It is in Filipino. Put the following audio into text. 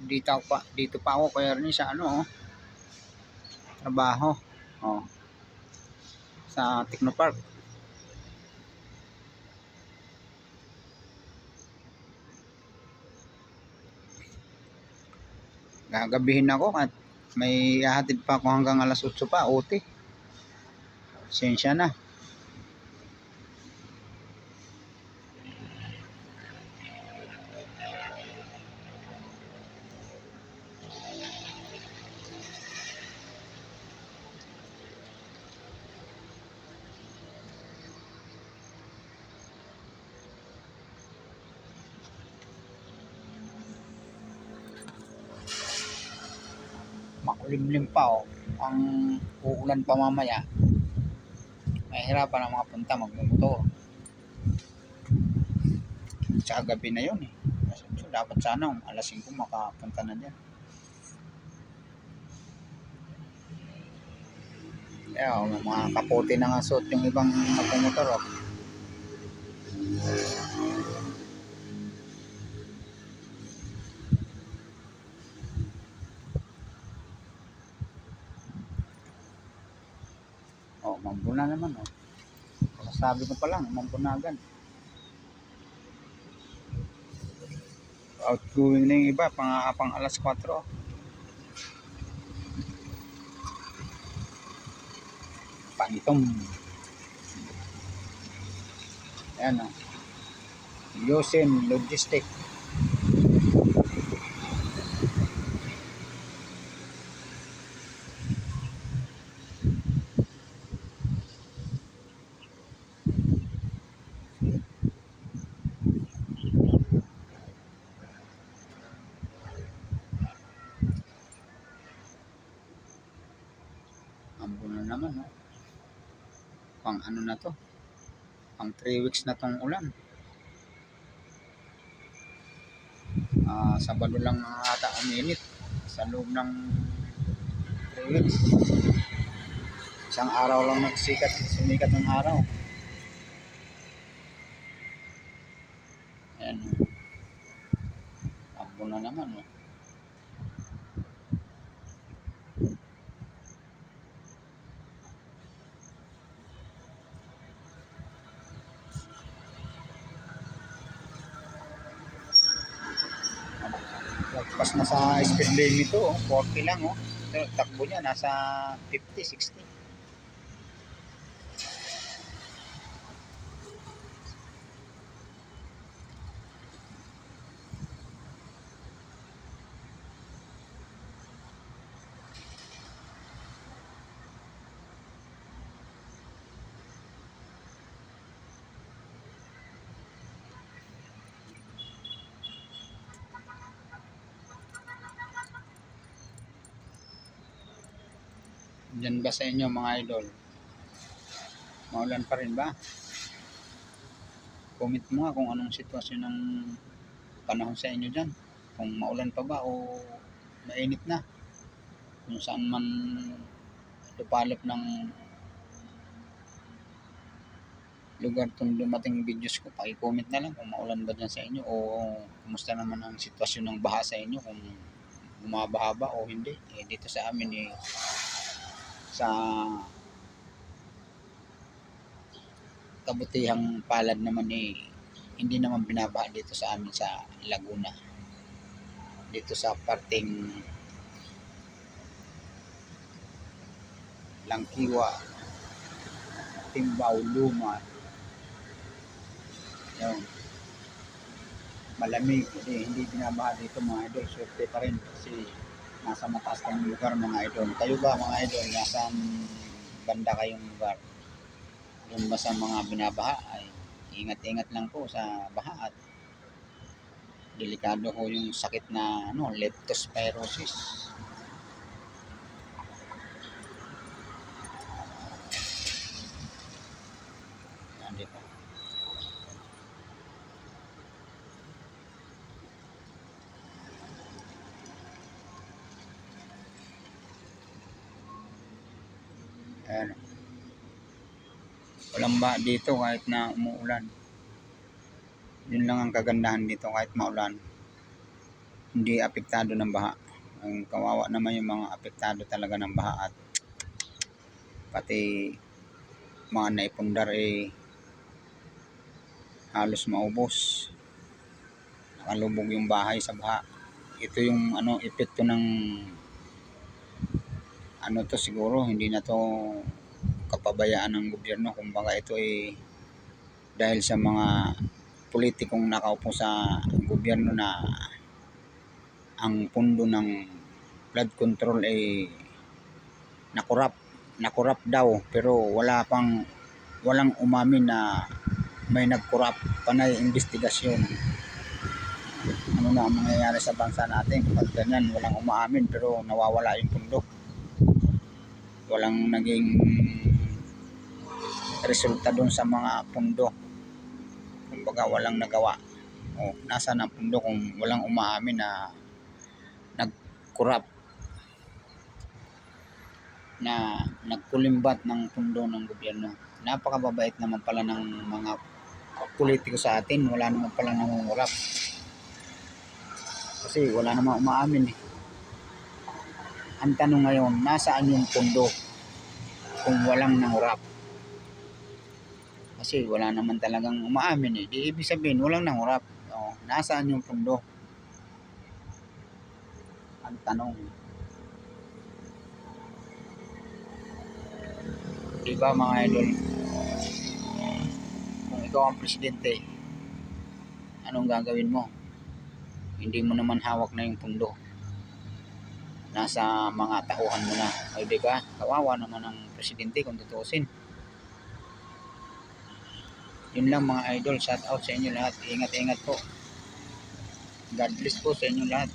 Dito pa ako kaya rin sa ano, oh, trabaho. Oh, sa Technopark. Gagabihin ako at may hahatid pa ako hanggang alas 8 pa, OT. Sensya na. Makulimlim pa, oh. Ang uulan pa mamaya. Mahirapan ang mga punta magmumotor. Tsaka gabi na yun, eh. So, dapat sana alas 5 makapunta na dyan. Kaya mga kapote na nga suot yung ibang magmumotor, oh. Oh, mambuna naman, oh. Sabi ko pa lang, mambunagan. Outgoing na yung iba, pang alas 4. Pangitong. Ayan, oh. Yosin Logistic. Ambon na naman, oh. Pang ano na to? Pang 3 weeks na tong ulan. Sabado lang ata uminit sa loob ng 3 weeks. Isang araw lang sumikat ng araw. Ayan, ambon na naman, oh. Pas na sa speed limit to, oh. 40 lang, oh. Pero takbo niya nasa 50, 60. Diyan ba sa inyo mga idol? Maulan pa rin ba? Comment mo nga kung anong sitwasyon ng panahon sa inyo dyan. Kung maulan pa ba o mainit na. Kung saan man lupalop ng lugar itong dumating videos ko, paki-comment na lang kung maulan ba dyan sa inyo o kumusta naman ang sitwasyon ng baha sa inyo, kung bumabaha ba o hindi. Dito sa amin, sa kabutihang palad naman, hindi naman binabaha dito sa amin sa Laguna. Dito sa parting Langkiwa, Timbao, Luma, yun, malamig, hindi binabaha dito mga idol. Swerte pa rin kasi nasa mataas kayong lugar mga idol. Kayo ba mga idol, nasa banda kayong lugar? Doon ba sa mga binabaha ay ingat-ingat lang po sa baha at delikado ho yung sakit na leptospirosis. Nandito. Ayan. Walang ba dito kahit na umuulan. Yun lang ang kagandahan dito kahit maulan. hindi apektado ng baha. Ang kawawa naman yung mga apektado talaga ng baha at pati mga naipundar halos maubos. Nakalubog yung bahay sa baha. Ito yung epekto ng to siguro, hindi na to kapabayaan ng gobyerno. Kumbaga ito dahil sa mga politikong nakaupo sa gobyerno na ang pundo ng flood control nakurap daw, pero walang umamin na may nagkurap. Panay investigasyon. Ano na ang mangyayari sa bansa natin pag ganyan, walang umaamin pero nawawala yung pundo, walang naging resulta doon sa mga pundo, kumbaga walang nagawa. Nasaan ang pundo kung walang umaamin na nagkurap, na nagkulimbat ng pundo ng gobyerno. Napakababait naman pala ng mga politiko sa atin, wala naman pala nangungurap kasi wala namang umaamin Ang tanong ngayon, nasaan yung pundo kung walang nangurap? Kasi wala naman talagang umaamin Di ibig sabihin walang nangurap. Nasaan yung pundo? Ang tanong. Diba mga idol? Kung ikaw ang presidente, anong gagawin mo? Hindi mo naman hawak na yung pundo. Nasa mga tauhan mo na. Diba? Kawawa naman ang presidente kung tutusin. Yun lang mga idol. Shout out sa inyo lahat. Ingat-ingat po. God bless po sa inyo lahat.